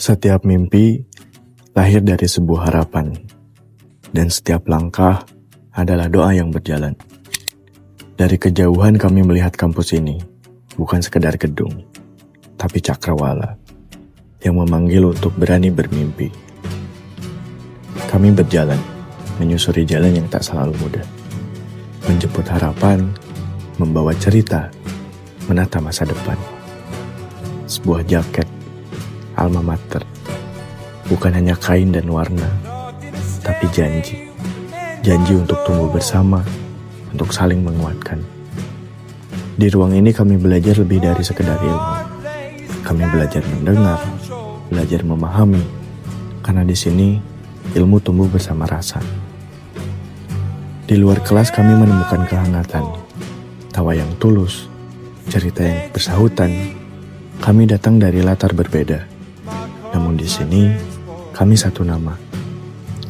Setiap mimpi lahir dari sebuah harapan, dan setiap langkah adalah doa yang berjalan. Dari kejauhan kami melihat kampus ini, bukan sekedar gedung, tapi cakrawala yang memanggil untuk berani bermimpi. Kami berjalan, menyusuri jalan yang tak selalu mudah, menjemput harapan, membawa cerita, menata masa depan. Sebuah jaket alma mater, bukan hanya kain dan warna, tapi janji. Janji untuk tumbuh bersama, untuk saling menguatkan. Di ruang ini kami belajar lebih dari sekedar ilmu. Kami belajar mendengar, belajar memahami, karena di sini ilmu tumbuh bersama rasa. Di luar kelas kami menemukan kehangatan, tawa yang tulus, cerita yang bersahutan. Kami datang dari latar berbeda. Namun di sini, kami satu nama,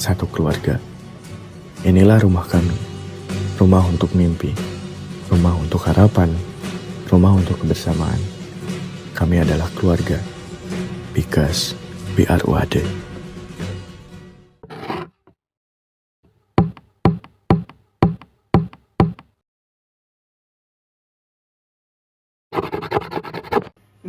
satu keluarga. Inilah rumah kami, rumah untuk mimpi, rumah untuk harapan, rumah untuk kebersamaan. Kami adalah keluarga, because we are one.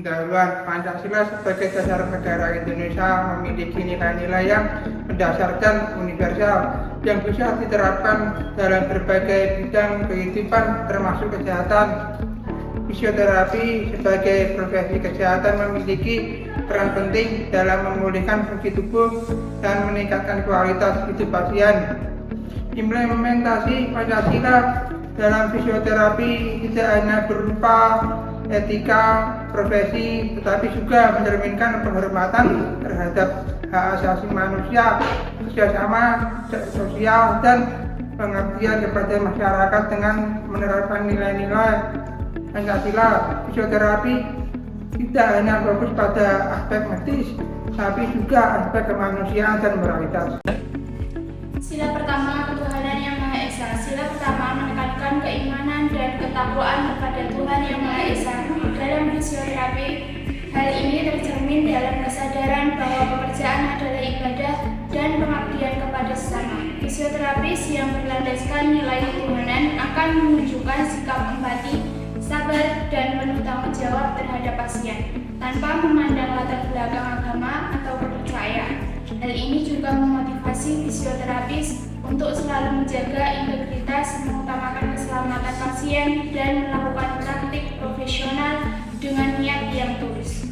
Pendahuluan Pancasila sebagai dasar negara Indonesia memiliki nilai-nilai yang mendasarkan universal yang bisa diterapkan dalam berbagai bidang kehidupan termasuk kesehatan. Fisioterapi sebagai profesi kesehatan memiliki peran penting dalam memulihkan fungsi tubuh dan meningkatkan kualitas hidup pasien. Implementasi Pancasila dalam fisioterapi tidak hanya berupa etika profesi, tetapi juga mencerminkan penghormatan terhadap hak asasi manusia, kerjasama sosial, dan pengabdian kepada masyarakat dengan menerapkan nilai-nilai Pancasila. Fisioterapi tidak hanya fokus pada aspek medis, tapi juga aspek kemanusiaan dan moralitas. Sila pertama, ketuhanan yang Maha Esa. Sila pertama menekankan keimanan dan ketakwaan kepada Tuhan yang Maha Esa. Dalam fisioterapi, hal ini tercermin dalam kesadaran bahwa pekerjaan adalah ibadah dan pengabdian kepada sesama. Fisioterapis yang berlandaskan nilai ketuhanan akan menunjukkan sikap empati, sabar, dan penuh tanggung jawab terhadap pasien, tanpa memandang latar belakang agama atau kepercayaan. Hal ini juga memotivasi fisioterapis untuk selalu menjaga integritas, mengutamakan keselamatan pasien, dan melakukan praktik profesional dengan niat yang tulus.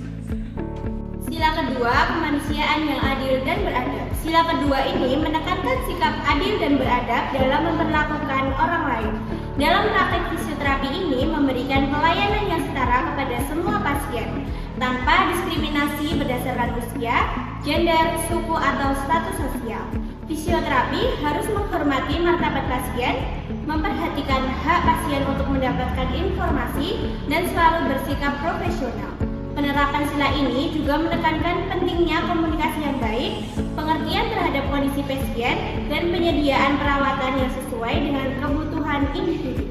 Sila kedua, kemanusiaan yang adil dan beradab. Sila kedua ini menekankan sikap adil dan beradab dalam memperlakukan orang lain. Dalam praktek fisioterapi ini memberikan pelayanan yang setara kepada semua pasien, tanpa diskriminasi berdasarkan usia, gender, suku, atau status sosial. Fisioterapi harus menghormati martabat pasien, memperhatikan hak pasien untuk mendapatkan informasi, dan selalu bersikap profesional. Penerapan sila ini juga menekankan pentingnya komunikasi yang baik, pengertian terhadap kondisi pasien, dan penyediaan perawatan yang sesuai dengan kebutuhan individu.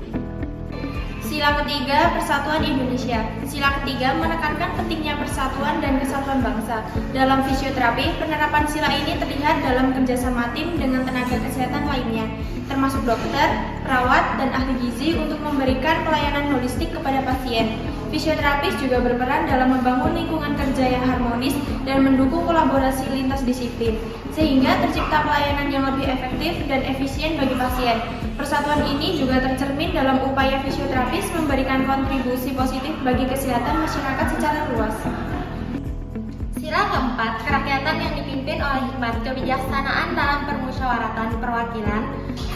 Sila ketiga, Persatuan Indonesia. Sila ketiga menekankan pentingnya persatuan dan kesatuan bangsa. Dalam fisioterapi, penerapan sila ini terlihat dalam kerjasama tim dengan tenaga kesehatan lainnya, termasuk dokter, perawat, dan ahli gizi untuk memberikan pelayanan holistik kepada pasien. Fisioterapis juga berperan dalam membangun lingkungan kerja yang harmonis dan mendukung kolaborasi lintas disiplin, sehingga tercipta pelayanan yang lebih efektif dan efisien bagi pasien. Persatuan ini juga tercermin dalam upaya fisioterapis memberikan kontribusi positif bagi kesehatan masyarakat secara luas. Sila keempat, kerakyatan yang dipimpin oleh hikmat kebijaksanaan dalam permusyawaratan perwakilan.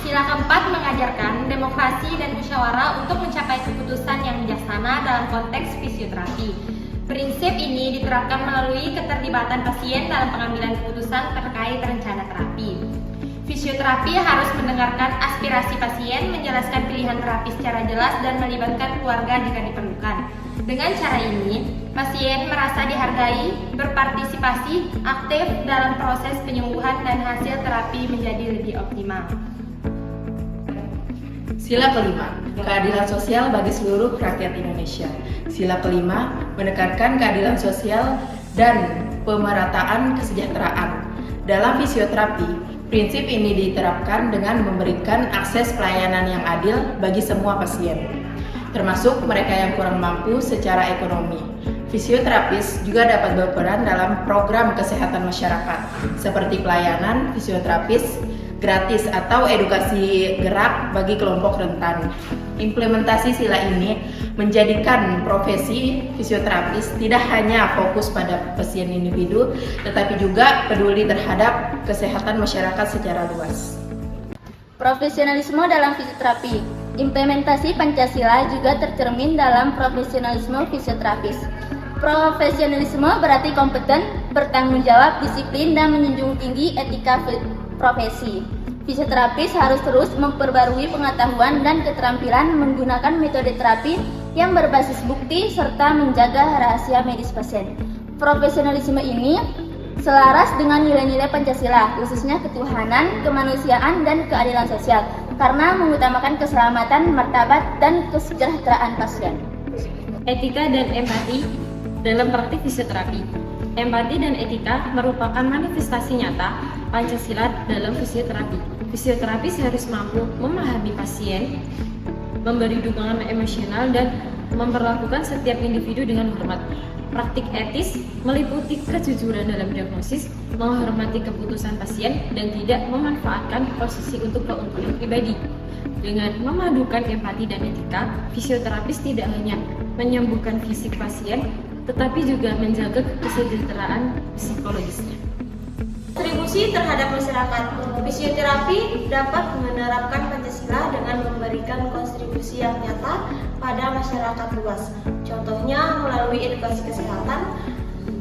Sila keempat mengajarkan demokrasi dan musyawarah untuk mencapai keputusan yang bijaksana dalam konteks fisioterapi. Prinsip ini diterapkan melalui keterlibatan pasien dalam pengambilan keputusan terkait rencana terapi. Fisioterapi harus mendengarkan aspirasi pasien, menjelaskan pilihan terapi secara jelas, dan melibatkan keluarga jika diperlukan. Dengan cara ini, pasien merasa dihargai, berpartisipasi aktif dalam proses penyembuhan, dan hasil terapi menjadi lebih optimal. Sila kelima, keadilan sosial bagi seluruh rakyat Indonesia. Sila kelima, menekankan keadilan sosial dan pemerataan kesejahteraan. Dalam fisioterapi, prinsip ini diterapkan dengan memberikan akses pelayanan yang adil bagi semua pasien, termasuk mereka yang kurang mampu secara ekonomi. Fisioterapis juga dapat berperan dalam program kesehatan masyarakat, seperti pelayanan fisioterapis gratis atau edukasi gerak bagi kelompok rentan. Implementasi sila ini menjadikan profesi fisioterapis tidak hanya fokus pada pasien individu, tetapi juga peduli terhadap kesehatan masyarakat secara luas. Profesionalisme dalam fisioterapi. Implementasi Pancasila juga tercermin dalam profesionalisme fisioterapis. Profesionalisme berarti kompeten, bertanggung jawab, disiplin, dan menjunjung tinggi etika profesi. Fisioterapis harus terus memperbarui pengetahuan dan keterampilan menggunakan metode terapi yang berbasis bukti serta menjaga rahasia medis pasien. Profesionalisme ini selaras dengan nilai-nilai Pancasila, khususnya ketuhanan, kemanusiaan, dan keadilan sosial, karena mengutamakan keselamatan, martabat, dan kesejahteraan pasien. Etika dan empati dalam praktik fisioterapi. Empati dan etika merupakan manifestasi nyata Pancasila dalam fisioterapi. Fisioterapis harus mampu memahami pasien, memberi dukungan emosional, dan memperlakukan setiap individu dengan hormat. Praktik etis meliputi kejujuran dalam diagnosis, menghormati keputusan pasien, dan tidak memanfaatkan posisi untuk keuntungan pribadi. Dengan memadukan empati dan etika, fisioterapis tidak hanya menyembuhkan fisik pasien, tetapi juga menjaga kesejahteraan psikologisnya. Kontribusi terhadap masyarakat. Fisioterapi dapat menerapkan Pancasila dengan memberikan kontribusi yang nyata pada masyarakat luas. Contohnya melalui edukasi kesehatan,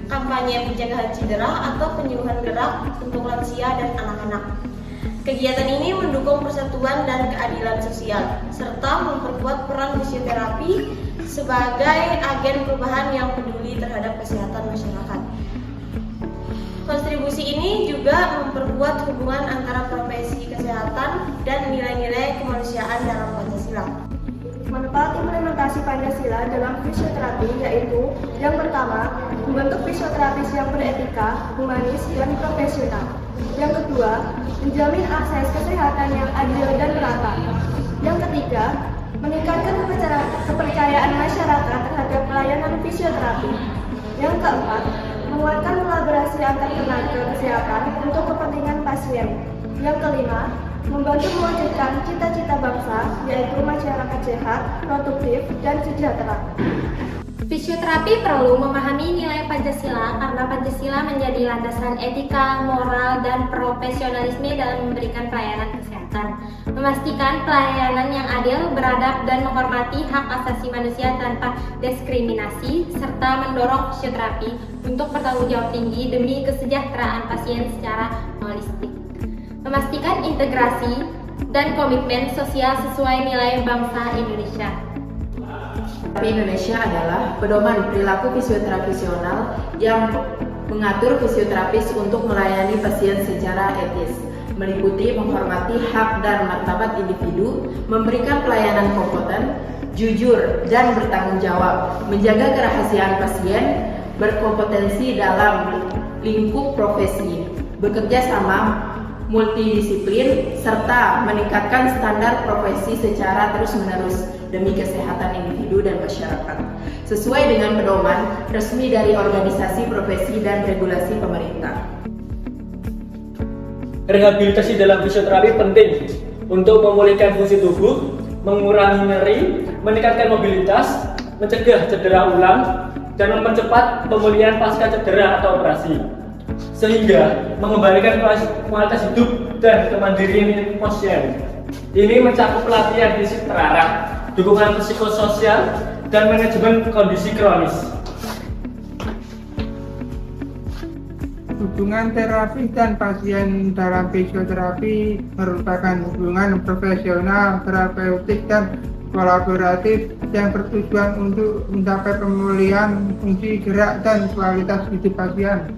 kampanye pencegahan cedera, atau penyuluhan gerak untuk lansia dan anak-anak. Kegiatan ini mendukung persatuan dan keadilan sosial, serta memperkuat peran fisioterapi sebagai agen perubahan yang peduli terhadap kesehatan masyarakat. Kontribusi ini juga memperkuat hubungan antara profesi kesehatan dan nilai-nilai kemanusiaan dalam Pancasila. Manfaat implementasi Pancasila dalam fisioterapi yaitu yang pertama, membentuk fisioterapis yang beretika, humanis, dan profesional. Yang kedua, menjamin akses kesehatan yang adil dan merata. Yang ketiga, meningkatkan kepercayaan masyarakat terhadap pelayanan fisioterapi. Yang keempat, menguatkan kolaborasi antar tenaga kesehatan untuk kepentingan pasien. Yang kelima, membantu mewujudkan cita-cita bangsa, yaitu masyarakat sehat, produktif, dan sejahtera. Fisioterapi perlu memahami nilai Pancasila karena Pancasila menjadi landasan etika, moral, dan profesionalisme dalam memberikan pelayanan kesehatan. Memastikan pelayanan yang adil, beradab, dan menghormati hak asasi manusia tanpa diskriminasi, serta mendorong fisioterapi untuk bertanggung jawab tinggi demi kesejahteraan pasien secara holistik. Memastikan integrasi dan komitmen sosial sesuai nilai bangsa Indonesia. Indonesia adalah pedoman perilaku fisioterapisional yang mengatur fisioterapis untuk melayani pasien secara etis, meliputi menghormati hak dan martabat individu, memberikan pelayanan kompeten, jujur, dan bertanggung jawab, menjaga kerahasiaan pasien, berkompetensi dalam lingkup profesi, bekerja sama multidisiplin, serta meningkatkan standar profesi secara terus-menerus demi kesehatan individu dan masyarakat, sesuai dengan pedoman resmi dari organisasi profesi dan regulasi pemerintah. Rehabilitasi dalam fisioterapi penting untuk memulihkan fungsi tubuh, mengurangi nyeri, meningkatkan mobilitas, mencegah cedera ulang, dan mempercepat pemulihan pasca cedera atau operasi, sehingga mengembalikan kualitas hidup dan kemandirian pasien. Ini mencakup pelatihan fisik terarah, dukungan psikososial, dan manajemen kondisi kronis. Hubungan terapis dan pasien dalam fisioterapi merupakan hubungan profesional, terapeutik, dan kolaboratif yang bertujuan untuk mencapai pemulihan fungsi gerak dan kualitas hidup pasien.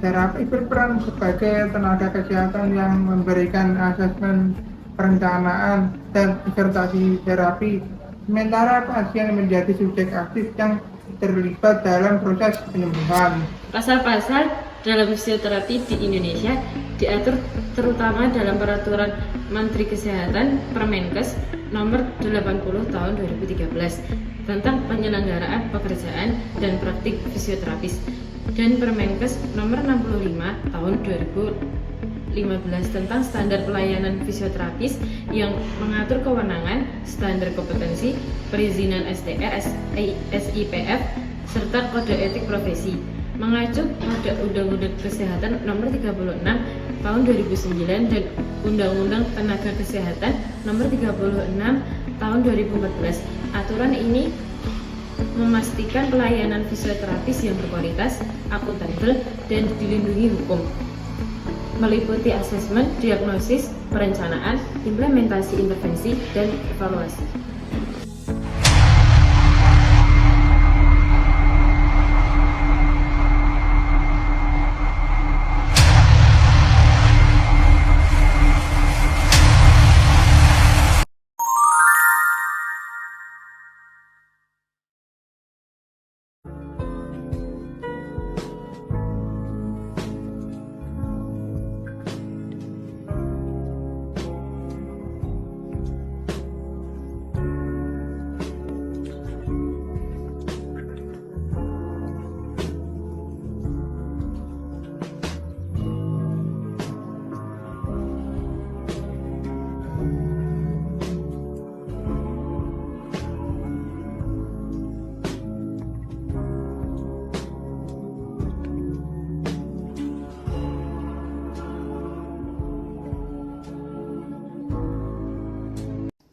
Terapi berperan sebagai tenaga kesehatan yang memberikan asesmen, perencanaan, dan disertasi terapi, sementara pasien menjadi subjek aktif yang terlibat dalam proses penyembuhan. Pasal-pasal dalam fisioterapi di Indonesia diatur terutama dalam Peraturan Menteri Kesehatan Permenkes Nomor 80 Tahun 2013 tentang penyelenggaraan pekerjaan dan praktik fisioterapis dan Permenkes Nomor 65 Tahun 2015 tentang standar pelayanan fisioterapis yang mengatur kewenangan, standar kompetensi, perizinan STR, SIPF, serta kode etik profesi. Mengacu pada Undang-Undang Kesehatan Nomor 36 Tahun 2009 dan Undang-Undang Tenaga Kesehatan Nomor 36 Tahun 2014. Aturan ini memastikan pelayanan fisioterapis yang berkualitas, akuntabel, dan dilindungi hukum. Meliputi asesmen, diagnosis, perencanaan, implementasi intervensi, dan evaluasi.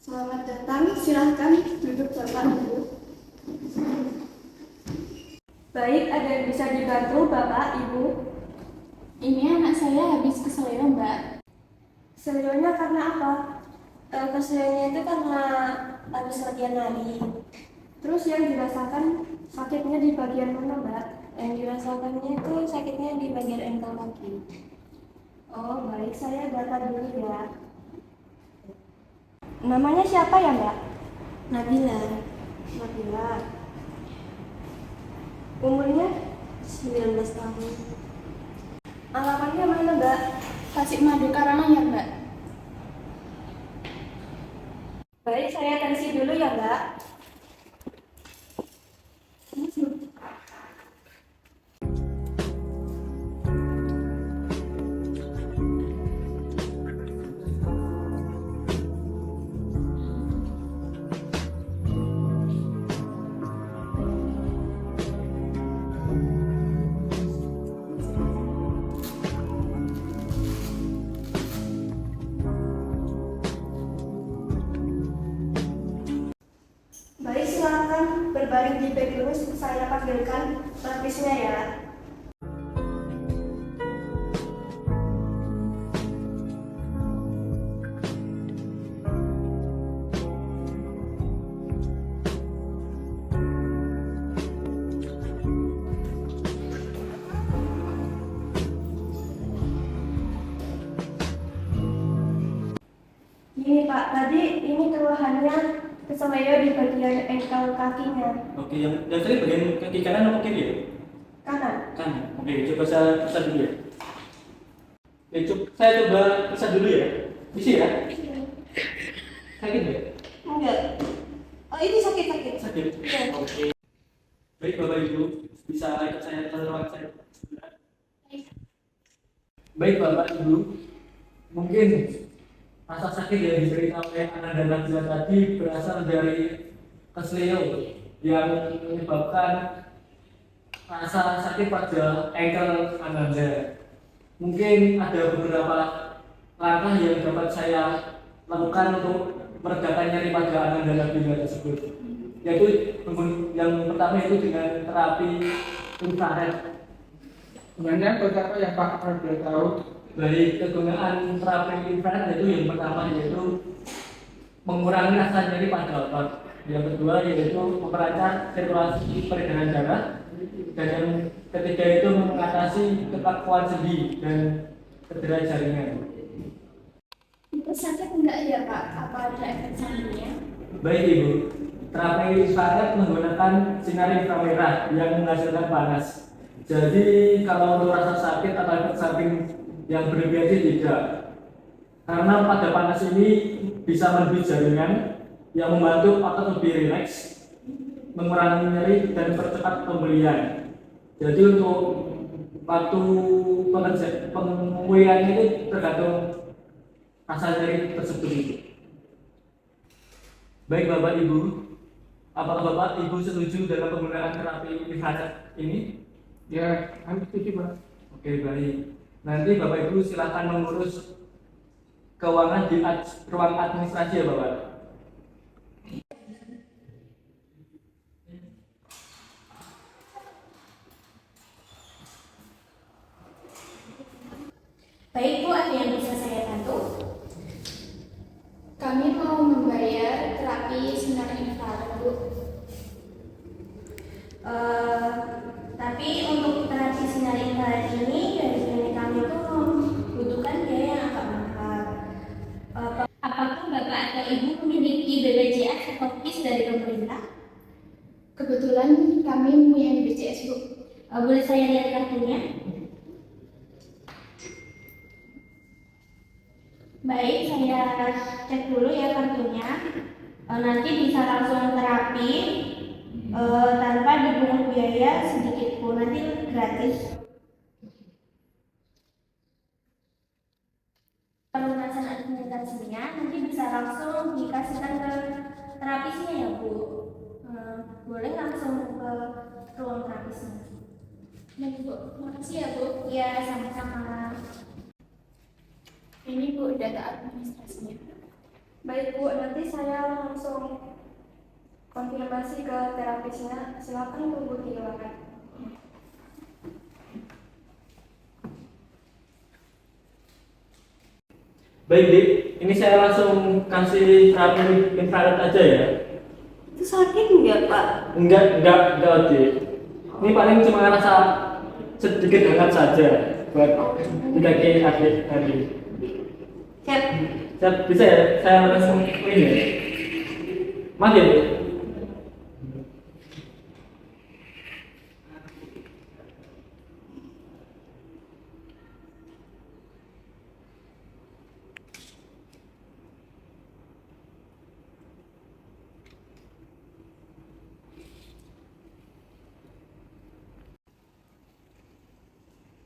Selamat datang, silahkan duduk Bapak Ibu. Baik, ada yang bisa dibantu Bapak Ibu? Ini anak saya habis keselio, Mbak. Keselionya karena apa? Keselionya itu karena habis latihan lari. Terus yang dirasakan sakitnya di bagian mana, Mbak? Yang dirasakannya itu sakitnya di bagian ankle kaki. Oh, baik, saya data dulu ya. Namanya siapa ya, Mbak? Nabila, Nabila. Umurnya 19 tahun. alamatnya mana, Mbak? Tasik Madu Karanganyar, Mbak. Baik, saya tensi dulu ya, Mbak. Baik, silakan berbaring di bed lurus. Saya panggilkan terapisnya ya. Ini Pak, tadi ini keluhannya keseleo di bagian ankle kakinya. Oke, yang tadi bagian kaki kanan atau kiri ya? Kanan. Kanan. Oke, coba saya periksa dulu ya. Oke, saya coba periksa dulu ya. Bisa ya? Sakit ya? Enggak. Oh, ini sakit. Sakit. Iya. Oke. Baik Bapak Ibu, bisa ikut saya ke ruang saya. Baik Bapak Ibu, mungkin rasa sakit yang diderita oleh anak dan Nabila tadi berasal dari kesleo yang menyebabkan rasa sakit pada ankle Ananda. Mungkin ada beberapa langkah yang dapat saya lakukan untuk meredakan nyeri pada anak dan Nabila tersebut. Yaitu yang pertama itu dengan terapi infrared. Sebenarnya apa ya Pak, kalau boleh tahu? Dari kegunaan terapi infrared itu yang pertama yaitu mengurangi rasa nyeri pada otot. Yang kedua yaitu memperlancar sirkulasi peredaran darah. Dan yang ketiga itu mengatasi kekakuan sendi dan cedera jaringan. Itu sakit enggak ya Pak? Apa ada efek sampingnya? Baik Ibu, terapi infrared menggunakan sinar inframerah yang menghasilkan panas. Jadi kalau untuk rasa sakit atau efek samping yang berlebihan sih tidak. Karena pada panas ini bisa menuju jaringan yang membantu otot lebih rileks, mengurangi nyeri dan percepat pemulihan. Jadi untuk waktu pemulihan ini tergantung rasa nyeri tersebut itu. Baik Bapak Ibu, apakah Bapak Ibu setuju dalam penggunaan terapi infrared ini? Ya, kami setuju Pak. Oke baik. Nanti Bapak Ibu silakan mengurus keuangan di ruang administrasi ya Bapak. Baik Bu, ada yang bisa saya bantu? Kami mau membayar terapi sinar infrared, Bu. Tapi untuk terapi sinar infrared ini dari klinik kami itu membutuhkan biaya yang agak mahal. Apakah Bapak atau Ibu memiliki BPJS atau KIS dari pemerintah? Kebetulan kami mempunyai BPJS, Bu. Boleh saya lihat kartunya? Baik, saya cek dulu ya kartunya. Nanti bisa langsung terapi tanpa dipungut biaya sedikit pun, nanti gratis. Pelunasan administrasinya nanti bisa langsung dikasihkan ke terapisnya ya Bu. Boleh langsung ke ruang terapisnya. Baik, Bu. Makasih ya, Bu. Ya, sama-sama. Ini Bu data administrasinya. Baik Bu, nanti saya langsung konfirmasi ke terapisnya. Silakan tunggu di ruangan. Baik Dik, ini saya langsung kasih terapi infrared aja ya. Itu sakit enggak Pak? Enggak Dik. Ini paling cuma rasa sedikit hangat saja buat di kaki adik. Siap, bisa ya? Saya langsung ini ya. Mati ya?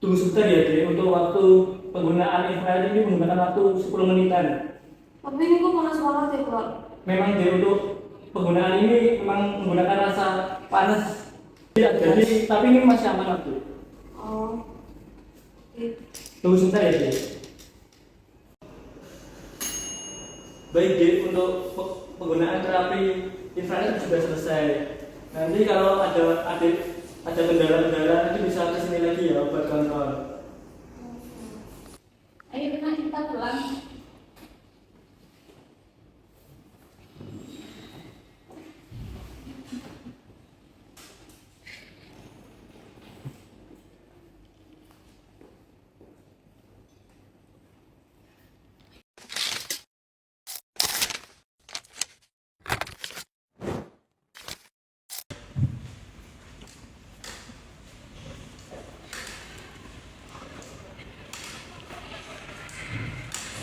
Tunggu sebentar ya, Dek. Untuk waktu penggunaan infrared ini menggunakan waktu 10 menitan. Tapi ini kok panas banget ya Pak? Memang Dek, untuk penggunaan ini memang menggunakan rasa panas. Ya, jadi tapi ini masih aman waktu. Oh. Tunggu sebentar ya, Dek. Baik, Dek, untuk penggunaan terapi infrared sudah selesai. Nanti kalau ada kendala-kendala itu bisa kesini lagi ya buat kontrol. Ayo kita pulang.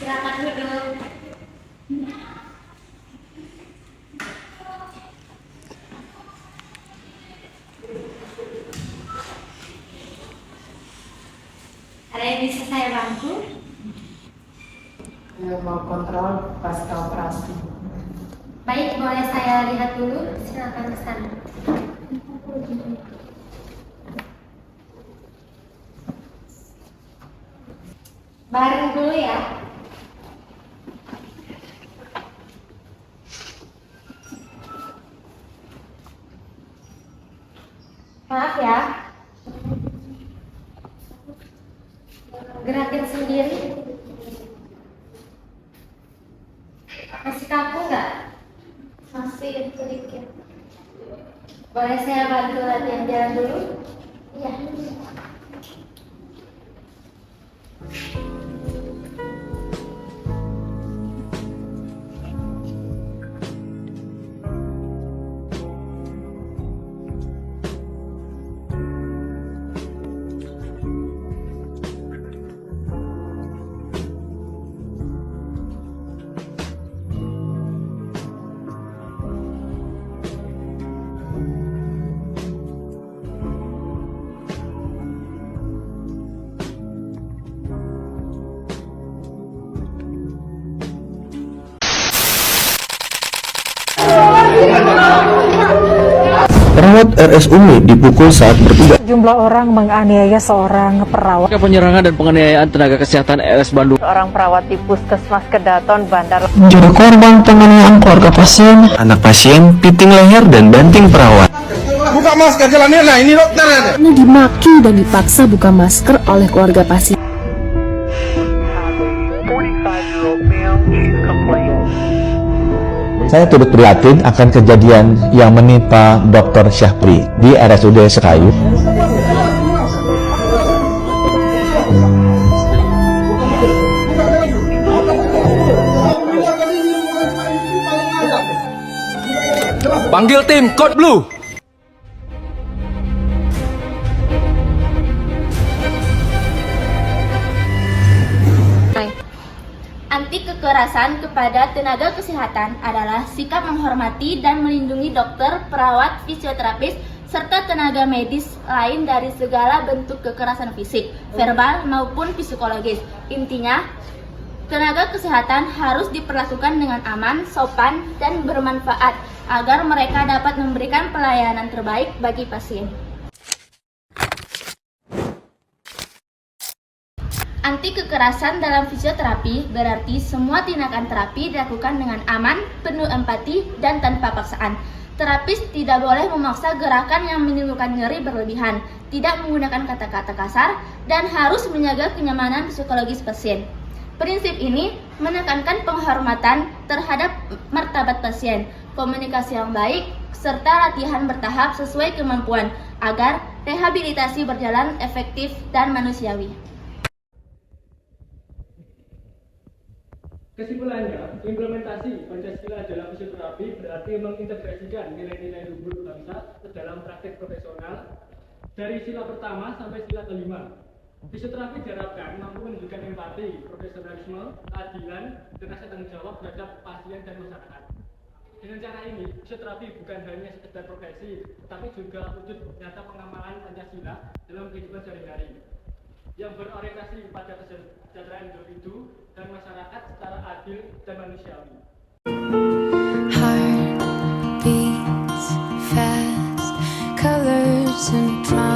Silakan duduk. Ada yang bisa saya bantu? Mau kontrol pasca operasi. Baik, boleh saya lihat dulu? Silakan ke sana. Bareng dulu ya. Maaf ya. Gerakin sendiri. Masih kaku nggak? Masih sedikit. Boleh saya bantu latihan jalan dulu? Iya. Perawat RS Umi dipukul saat bertugas. Sejumlah orang menganiaya seorang perawat. Penyerangan dan penganiayaan tenaga kesehatan RS Bandung. Seorang perawat di Puskesmas Kedaton Bandar. Menjadi korban penganiayaan keluarga pasien. Anak pasien piting leher dan banting perawat. Buka masker jalannya, nah ini dokter ada. Dimaki dan dipaksa buka masker oleh keluarga pasien. Saya turut prihatin akan kejadian yang menimpa Dr. Syahpri di RSUD Sekayu. Panggil tim Code Blue. Anti kekerasan kepada tenaga kesehatan adalah sikap menghormati dan melindungi dokter, perawat, fisioterapis, serta tenaga medis lain dari segala bentuk kekerasan fisik, verbal maupun psikologis. Intinya, tenaga kesehatan harus diperlakukan dengan aman, sopan, dan bermanfaat agar mereka dapat memberikan pelayanan terbaik bagi pasien. Anti kekerasan dalam fisioterapi berarti semua tindakan terapi dilakukan dengan aman, penuh empati, dan tanpa paksaan. Terapis tidak boleh memaksa gerakan yang menimbulkan nyeri berlebihan, tidak menggunakan kata-kata kasar, dan harus menjaga kenyamanan psikologis pasien. Prinsip ini menekankan penghormatan terhadap martabat pasien, komunikasi yang baik, serta latihan bertahap sesuai kemampuan agar rehabilitasi berjalan efektif dan manusiawi. Kesimpulannya, implementasi Pancasila dalam fisioterapi berarti mengintegrasikan nilai-nilai luhur bangsa ke dalam praktek profesional dari sila pertama sampai sila kelima. Fisioterapi diharapkan mampu menunjukkan empati, profesionalisme, keadilan, dan rasa tanggung jawab terhadap pasien dan masyarakat. Dengan cara ini, fisioterapi bukan hanya sekedar profesi, tetapi juga wujud nyata pengamalan Pancasila dalam kehidupan sehari-hari yang berorientasi pada kesejahteraan individu dan masyarakat secara adil dan manusiawi. Heart beats fast, colors and promise.